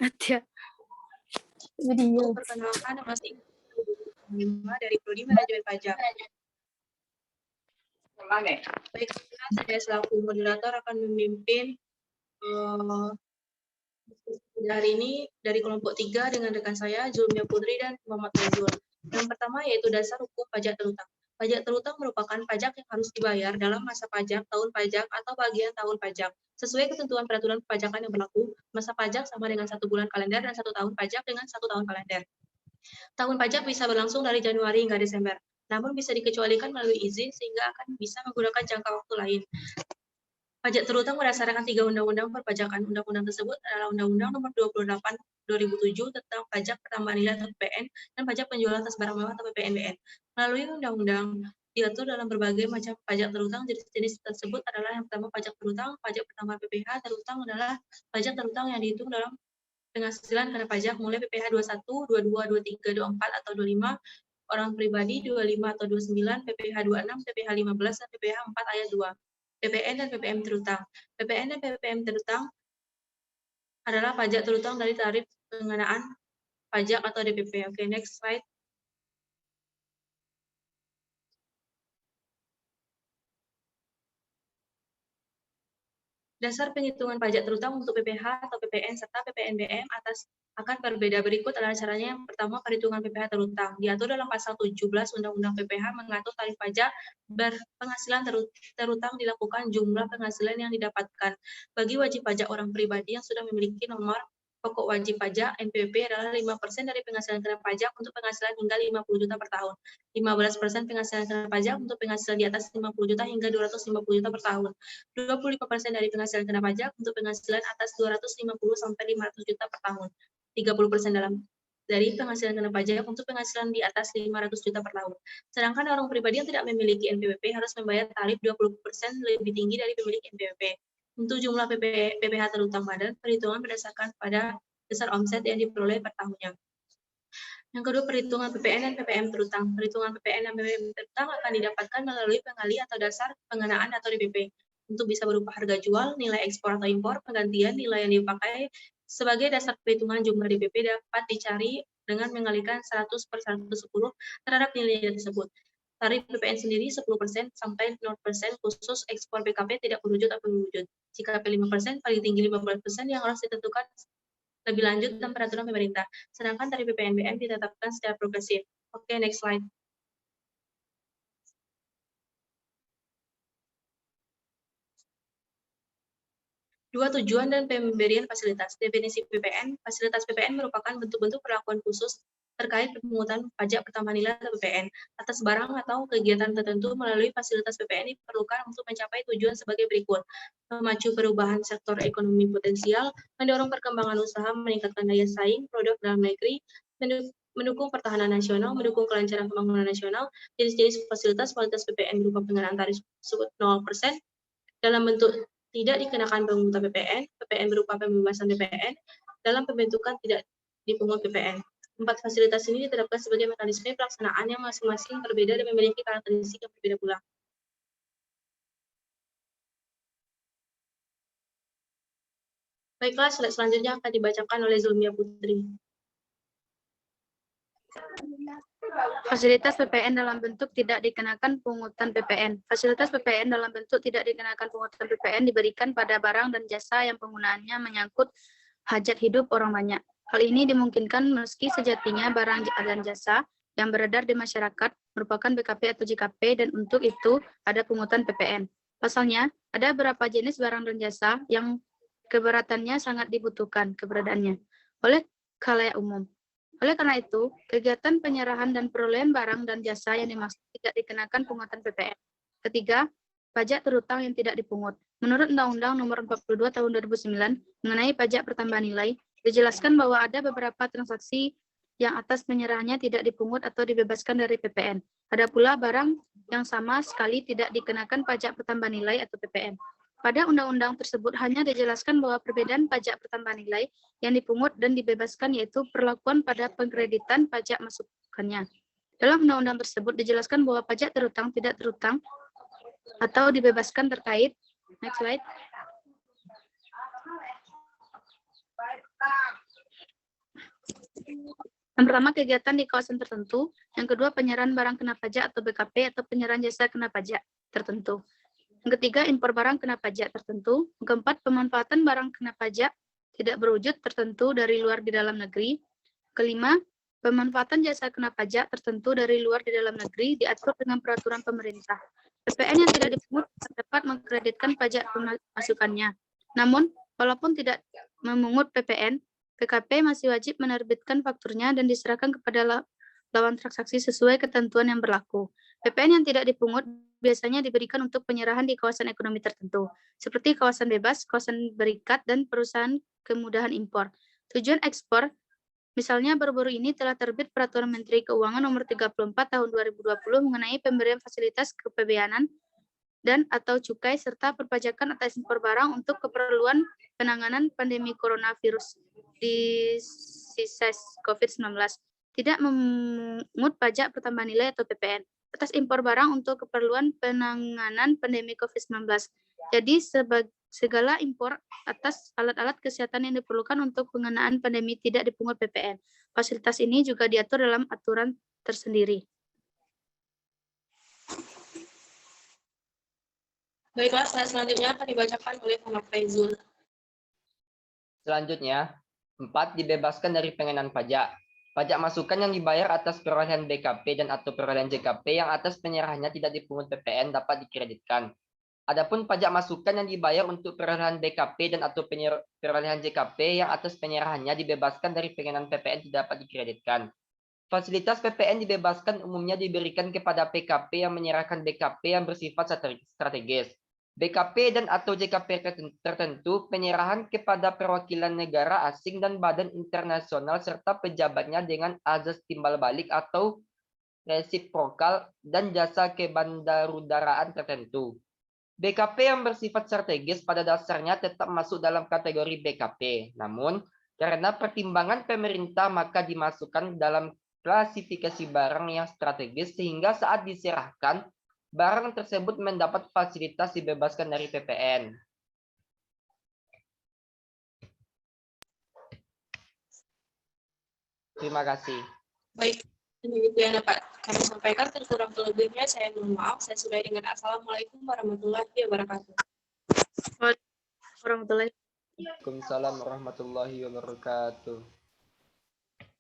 Ada. Perkenalkan, nama saya dari Prodi Manajemen Pajak. Baik, saya selaku moderator akan memimpin hari ini dari kelompok 3 dengan rekan saya, Zulmia Putri dan Muhammad Fazul. Yang pertama yaitu dasar hukum pajak terutang. Pajak terutang merupakan pajak yang harus dibayar dalam masa pajak, tahun pajak, atau bagian tahun pajak. Sesuai ketentuan peraturan perpajakan yang berlaku, masa pajak sama dengan 1 bulan kalender dan 1 tahun pajak dengan 1 tahun kalender. Tahun pajak bisa berlangsung dari Januari hingga Desember, namun bisa dikecualikan melalui izin sehingga akan bisa menggunakan jangka waktu lain. Pajak terutang berdasarkan 3 undang-undang perpajakan. Undang-undang tersebut adalah Undang-Undang Nomor 28 2007 tentang pajak pertambahan nilai atau PPN dan pajak penjualan atas barang mewah atau PPNBM. Melalui undang-undang diatur dalam berbagai macam pajak terutang. Jenis-jenis tersebut adalah yang pertama pajak terutang, pajak pertambahan PPh terutang adalah pajak terutang yang dihitung dalam penghasilan kena pajak mulai PPh 21, 22, 23, 24 atau 25 orang pribadi, 25 atau 29, PPh 26, PPh 15 dan PPh 4 ayat 2. PPN dan PPM terutang. PPN dan PPM terutang adalah pajak terutang dari tarif pengenaan pajak atau DPP. Oke, next slide. Dasar penghitungan pajak terutang untuk PPh atau PPN serta PPNBM akan berbeda. Berikut adalah caranya. Yang pertama, perhitungan PPh terutang. Diatur dalam pasal 17 Undang-Undang PPh mengatur tarif pajak berpenghasilan terutang dilakukan jumlah penghasilan yang didapatkan. Bagi wajib pajak orang pribadi yang sudah memiliki nomor pokok wajib pajak NPWP adalah 5% dari penghasilan kena pajak untuk penghasilan hingga 50 juta per tahun. 15% penghasilan kena pajak untuk penghasilan di atas 50 juta hingga 250 juta per tahun. 25% dari penghasilan kena pajak untuk penghasilan atas 250 sampai 500 juta per tahun. 30% dari penghasilan kena pajak untuk penghasilan di atas 500 juta per tahun. Sedangkan orang pribadi yang tidak memiliki NPWP harus membayar tarif 20% lebih tinggi dari pemilik NPWP. Untuk jumlah PPh terutang badan, perhitungan berdasarkan pada dasar omset yang diperoleh per tahunnya. Yang kedua, perhitungan PPN dan PPM terutang. Perhitungan PPN dan PPM terutang akan didapatkan melalui penggali atau dasar pengenaan atau DPP. Untuk bisa berupa harga jual, nilai ekspor atau impor, penggantian nilai yang dipakai sebagai dasar perhitungan jumlah DPP dapat dicari dengan mengalikan 100 per 110 terhadap nilai tersebut. Tarif PPN sendiri 10% sampai 0% khusus ekspor BKP tidak berwujud atau berwujud. Jika P5%, paling tinggi 15% yang harus ditentukan lebih lanjut dan peraturan pemerintah. Sedangkan tarif PPNBM ditetapkan secara progresif. Oke, next slide. Dua, tujuan dan pemberian fasilitas. Definisi PPN, fasilitas PPN merupakan bentuk-bentuk perlakuan khusus terkait pemungutan pajak pertambahan nilai atau PPN atas barang atau kegiatan tertentu melalui fasilitas PPN diperlukan untuk mencapai tujuan sebagai berikut: memacu perubahan sektor ekonomi potensial, mendorong perkembangan usaha, meningkatkan daya saing produk dalam negeri, mendukung pertahanan nasional, mendukung kelancaran pembangunan nasional. Jenis-jenis fasilitas PPN berupa pengenaan tarif 0% dalam bentuk tidak dikenakan pemungutan PPN, PPN berupa pembebasan PPN, dalam pembentukan tidak dipungut PPN. 4 fasilitas ini diterapkan sebagai mekanisme pelaksanaan yang masing-masing berbeda dan memiliki karakteristik yang berbeda pula. Baiklah, slide selanjutnya akan dibacakan oleh Zulmia Putri. Fasilitas PPN dalam bentuk tidak dikenakan pungutan PPN. Fasilitas PPN dalam bentuk tidak dikenakan pungutan PPN diberikan pada barang dan jasa yang penggunaannya menyangkut hajat hidup orang banyak. Hal ini dimungkinkan meski sejatinya barang dan jasa yang beredar di masyarakat merupakan BKP atau JKP dan untuk itu ada pungutan PPN. Pasalnya, ada beberapa jenis barang dan jasa yang keberatannya sangat dibutuhkan keberadaannya oleh khalayak umum. Oleh karena itu, kegiatan penyerahan dan perolehan barang dan jasa yang dimaksud tidak dikenakan pungutan PPN. Ketiga, pajak terutang yang tidak dipungut. Menurut Undang-Undang Nomor 42 Tahun 2009 mengenai pajak pertambahan nilai, dijelaskan bahwa ada beberapa transaksi yang atas penyerahannya tidak dipungut atau dibebaskan dari PPN. Ada pula barang yang sama sekali tidak dikenakan pajak pertambahan nilai atau PPN. Pada undang-undang tersebut hanya dijelaskan bahwa perbedaan pajak pertambahan nilai yang dipungut dan dibebaskan yaitu perlakuan pada pengkreditan pajak masukannya. Dalam undang-undang tersebut dijelaskan bahwa pajak terutang, tidak terutang, atau dibebaskan terkait. Next slide. Yang pertama, kegiatan di kawasan tertentu. Yang kedua, penyerahan barang kena pajak atau BKP atau penyerahan jasa kena pajak tertentu. Yang ketiga, impor barang kena pajak tertentu. Yang keempat, pemanfaatan barang kena pajak tidak berwujud tertentu dari luar di dalam negeri. Kelima, pemanfaatan jasa kena pajak tertentu dari luar di dalam negeri diatur dengan peraturan pemerintah. PPN yang tidak dipungut dapat mengkreditkan pajak pemasukannya. Namun, walaupun tidak memungut PPN, PKP masih wajib menerbitkan fakturnya dan diserahkan kepada lawan transaksi sesuai ketentuan yang berlaku. PPN yang tidak dipungut biasanya diberikan untuk penyerahan di kawasan ekonomi tertentu, seperti kawasan bebas, kawasan berikat, dan perusahaan kemudahan impor. Tujuan ekspor, misalnya baru-baru ini telah terbit Peraturan Menteri Keuangan Nomor 34 Tahun 2020 mengenai pemberian fasilitas kepabeanan dan atau cukai serta perpajakan atas impor barang untuk keperluan penanganan pandemi coronavirus disease COVID-19. Tidak memungut pajak pertambahan nilai atau PPN atas impor barang untuk keperluan penanganan pandemi COVID-19. Jadi segala impor atas alat-alat kesehatan yang diperlukan untuk pengenaan pandemi tidak dipungut PPN. Fasilitas ini juga diatur dalam aturan tersendiri. Baiklah, slide selanjutnya akan dibacakan oleh Muhammad Faizul. Selanjutnya, 4. Dibebaskan dari pengenaan pajak. Pajak masukan yang dibayar atas perolehan BKP dan atau perolehan JKP yang atas penyerahannya tidak dipungut PPN dapat dikreditkan. Adapun pajak masukan yang dibayar untuk perolehan BKP dan atau perolehan JKP yang atas penyerahannya dibebaskan dari pengenaan PPN tidak dapat dikreditkan. Fasilitas PPN dibebaskan umumnya diberikan kepada PKP yang menyerahkan BKP yang bersifat strategis. BKP dan atau JKP tertentu penyerahan kepada perwakilan negara asing dan badan internasional serta pejabatnya dengan azas timbal balik atau resiprokal dan jasa kebandarudaraan tertentu. BKP yang bersifat strategis pada dasarnya tetap masuk dalam kategori BKP. Namun, karena pertimbangan pemerintah maka dimasukkan dalam klasifikasi barang yang strategis sehingga saat diserahkan, barang tersebut mendapat fasilitas dibebaskan dari PPN. Terima kasih. Baik, itu yang dapat kami sampaikan. Terkurang lebihnya saya mohon maaf. Saya sudah ingat. Assalamualaikum warahmatullahi wabarakatuh. Warahmatullahi Waalaikumsalam warahmatullahi wabarakatuh.